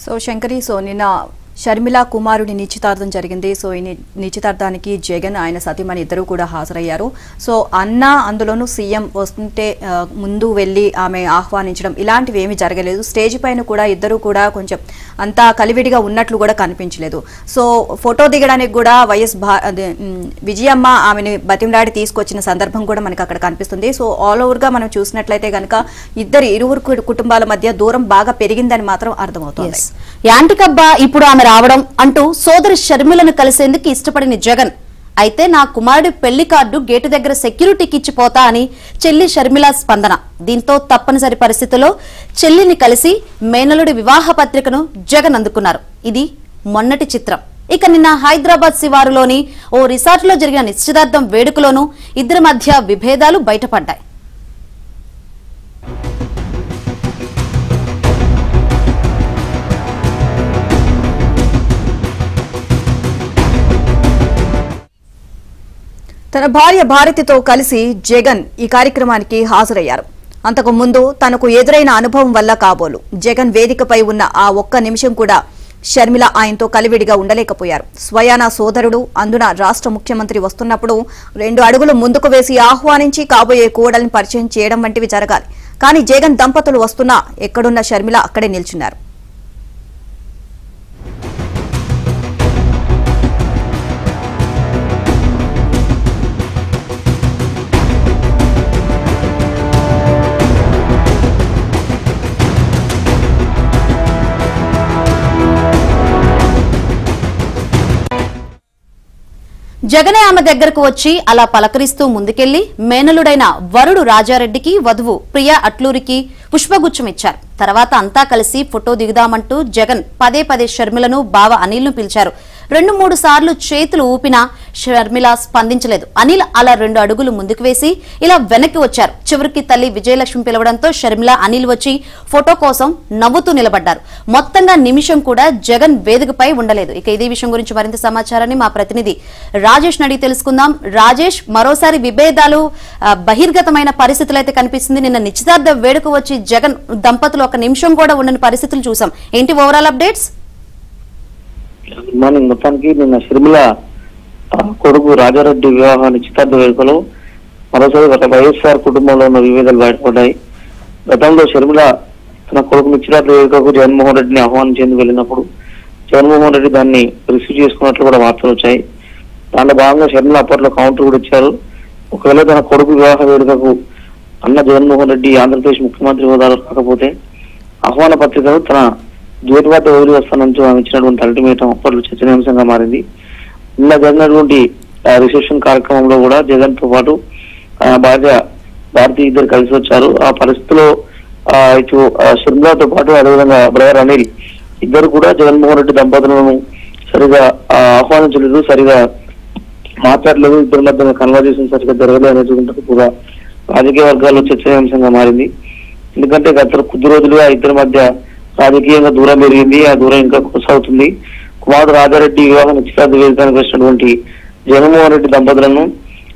So Shankari నిన్న షర్మిల కుమారుడి నిశ్చితార్థం జరిగింది. సో ఈ నిశ్చితార్థానికి జగన్ ఆయన సతీమణి ఇద్దరు కూడా హాజరయ్యారు. సో అన్న అందులోనూ సీఎం వస్తుంటే ముందు వెళ్ళి ఆమె ఆహ్వానించడం ఇలాంటివి ఏమీ జరగలేదు. స్టేజ్ పైన కూడా ఇద్దరు కూడా కొంచెం అంతా కలివిడిగా ఉన్నట్లు కూడా కనిపించలేదు. సో ఫోటో దిగడానికి కూడా విజయమ్మ ఆమెను బతిమలాడి తీసుకొచ్చిన సందర్భం కూడా మనకి అక్కడ కనిపిస్తుంది. సో ఆల్ ఓవర్ గా మనం చూసినట్లయితే కనుక ఇరువురు కుటుంబాల మధ్య దూరం బాగా పెరిగిందని మాత్రం అర్థమవుతుంది. యాంటికబ్బా ఇప్పుడు ఆమె రావడం అంటూ సోదరి షర్మిలను కలిసేందుకు ఇష్టపడిన జగన్ అయితే నా కుమారుడి పెళ్లి కార్డు గేటు దగ్గర సెక్యూరిటీకి ఇచ్చిపోతా అని చెల్లి షర్మిల స్పందన. దీంతో తప్పనిసరి పరిస్థితుల్లో చెల్లిని కలిసి మేనలుడి వివాహ పత్రికను జగన్ అందుకున్నారు. ఇది మొన్నటి చిత్రం. ఇక నిన్న హైదరాబాద్ శివారులోని ఓ రిసార్ట్ లో జరిగిన నిశ్చితార్థం వేడుకలోనూ ఇద్దరి మధ్య విభేదాలు బయటపడ్డాయి. తన భార్య భారతితో కలిసి జగన్ ఈ కార్యక్రమానికి హాజరయ్యారు. అంతకు ముందు తనకు ఎదురైన అనుభవం వల్ల కాబోలు జగన్ వేదికపై ఉన్న ఆ ఒక్క నిమిషం కూడా షర్మిల ఆయనతో కలివిడిగా ఉండలేకపోయారు. స్వయాన సోదరుడు అందున రాష్ట్ర ముఖ్యమంత్రి వస్తున్నప్పుడు 2 అడుగులు ముందుకు వేసి ఆహ్వానించి కాబోయే కోడల్ని పరిచయం చేయడం వంటివి జరగాలి. కానీ జగన్ దంపతులు వస్తున్నా ఎక్కడున్న షర్మిల అక్కడే నిల్చున్నారు. జగనే ఆమె దగ్గరకు వచ్చి అలా పలకరిస్తూ ముందుకెళ్లి మేనలుడైన వరుడు రాజారెడ్డికి వధువు ప్రియా అట్లూరికి పుష్పగుచ్చం ఇచ్చారు. తర్వాత అంతా కలిసి ఫోటో దిగుదామంటూ జగన్ పదే షర్మిలను బావ అనిల్ను పిలిచారు. 2-3 సార్లు చేతులు ఊపినా షర్మిల స్పందించలేదు. అనిల్ అలా 2 అడుగులు ముందుకు వేసి ఇలా వెనక్కి వచ్చారు. చివరికి తల్లి విజయలక్ష్మి పిలవడంతో షర్మిల అనిల్ వచ్చి ఫోటో కోసం నవ్వుతూ నిలబడ్డారు. మొత్తంగా నిమిషం కూడా జగన్ వేదికపై ఉండలేదు. ఇక ఇదే విషయం గురించి మరింత సమాచారాన్ని మా ప్రతినిధి రాజేష్ అడిగి తెలుసుకుందాం. రాజేష్, మరోసారి విభేదాలు బహిర్గతమైన పరిస్థితులు అయితే కనిపిస్తుంది. నిన్న నిశ్చితార్థ వేడుక వచ్చి జగన్ దంపతులు ఒక నిమిషం కూడా ఉండని పరిస్థితులు చూసాం. ఏంటి ఓవరాల్ అప్డేట్స్? Good morning. మొత్తానికి నిన్న షర్మిల కొడుకు రాజారెడ్డి వివాహ నిశ్చితార్థ వేడుకలో మరోసారి వైఎస్ఆర్ కుటుంబంలో ఉన్న విభేదాలు బయటపడ్డాయి. గతంలో షర్మిల తన కొడుకు నిశ్చితార్థ వేడుకకు జగన్మోహన్ రెడ్డిని ఆహ్వానించేందుకు వెళ్ళినప్పుడు జగన్మోహన్ రెడ్డి దాన్ని రిసీవ్ చేసుకున్నట్లు కూడా వార్తలు వచ్చాయి. దాంట్లో భాగంగా షర్మిల అప్పట్లో కౌంటర్ కూడా ఇచ్చారు. ఒకవేళ తన కొడుకు వివాహ వేడుకకు అన్న జగన్మోహన్ రెడ్డి ఆంధ్రప్రదేశ్ ముఖ్యమంత్రి హోదాలో కాకపోతే ఆహ్వాన పత్రికను తన గేటు వద్ద వదిలి వస్తానంటూ ఆమె ఇచ్చినటువంటి అల్టిమేటం అప్పట్లో చర్చనీయాంశంగా మారింది. నిన్న జరిగినటువంటి రిసెప్షన్ కార్యక్రమంలో కూడా జగన్ తో పాటు భార్య భారతి ఇద్దరు కలిసి వచ్చారు. ఆ పరిస్థితిలో ఇటు షర్మిలతో పాటు అదేవిధంగా బ్రదర్ అనిల్ ఇద్దరు కూడా జగన్మోహన్ రెడ్డి దంపతులను సరిగా ఆహ్వానించలేదు, సరిగా మాట్లాడలేదు. ఇద్దరి మధ్య కన్వర్జేషన్ సరిగా జరగలేదు అనేది కూడా రాజకీయ వర్గాల్లో చర్చనీయాంశంగా మారింది. ఎందుకంటే గత కొద్ది రోజులుగా ఇద్దరి మధ్య రాజకీయంగా దూరం పెరిగింది. ఆ దూరం ఇంకా కొనసాగుతుంది. కుమారుడు రాజారెడ్డి వివాహ నిశ్చితార్థ వేదికడానికి వచ్చినటువంటి జగన్మోహన్ రెడ్డి దంపతులను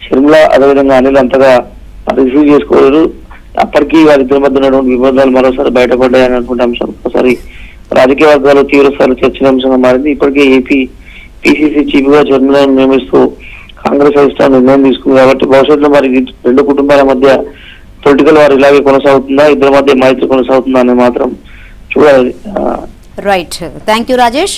షర్మిల అదేవిధంగా అనిల్ అంతగా రిసీవ్ చేసుకోలేదు. అప్పటికీ వారిద్దరి మధ్య ఉన్నటువంటి వివాదాలు మరోసారి బయటపడ్డాయనేటువంటి అంశం ఒకసారి రాజకీయ వర్గాల్లో తీవ్రస్థాయిలో చర్చనీయాంశంగా మారింది. ఇప్పటికే ఏపీ పిసిసి చీఫ్ గా షర్మిలను నియమిస్తూ కాంగ్రెస్ అధిష్టానం నిర్ణయం తీసుకుంది. కాబట్టి భవిష్యత్తులో మరి 2 కుటుంబాల మధ్య పొలిటికల్ వారు ఇలాగే కొనసాగుతుందా, ఇద్దరి మధ్య మైత్రి కొనసాగుతుందా అని మాత్రం చూడాలి. Right, thank you Rajesh.